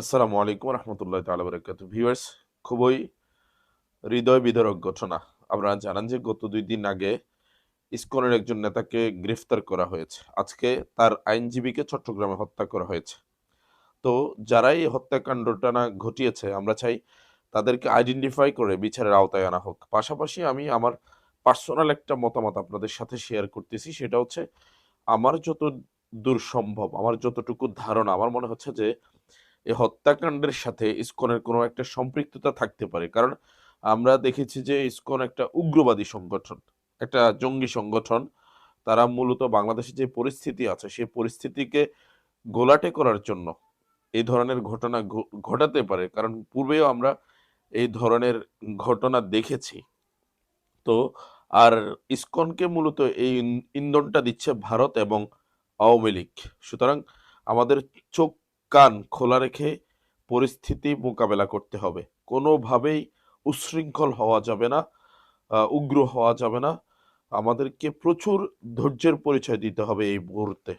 আসসালামু আলাইকুম রহমতুল্লাহ তাআলা বারাকাতু। ভিউয়ার্স, খুবই হৃদয় বিদারক ঘটনা। আপনারা জানেন যে গত 2 দিন আগে ইসকনের একজন নেতাকে গ্রেফতার করা হয়েছে। আজকে তার আইনজীবীকে চট্টগ্রামে হত্যা করা হয়েছে। তো যারাই এই হত্যাকাণ্ডটা না ঘটিয়েছে, আমরা চাই তাদেরকে আইডেন্টিফাই করে বিচারের আওতায় আনা হোক। পাশাপাশি আমি আমার পার্সোনাল একটা মতামত আপনাদের সাথে শেয়ার করতেছি। সেটা হচ্ছে, আমার যত দূর সম্ভব, আমার যতটুকু ধারণা, আমার মনে হচ্ছে যে এই হত্যাকাণ্ডের সাথে ইসকনের কোনো একটা সম্পৃক্ততা থাকতে পারে। কারণ আমরা দেখেছি যে ইসকন একটা উগ্রবাদী সংগঠন, একটা জঙ্গি সংগঠন। তারা মূলত বাংলাদেশে যে পরিস্থিতি আছে সেই পরিস্থিতিকে ঘোলাটে করার জন্য এই ধরনের ঘটনা ঘটাতে পারে। কারণ পূর্বেও আমরা এই ধরনের ঘটনা দেখেছি। তো আর ইসকনকে মূলত এই ইন্ধনটা দিচ্ছে ভারত এবং আওয়ামী লীগ। সুতরাং আমাদের চোখ কান খোলা রেখে পরিস্থিতি মোকাবেলা করতে হবে। কোনোভাবেই উচ্ছৃঙ্খল হওয়া যাবে না, উগ্র হওয়া যাবে না। আমাদেরকে প্রচুর ধৈর্যের পরিচয় দিতে হবে এই মুহূর্তে।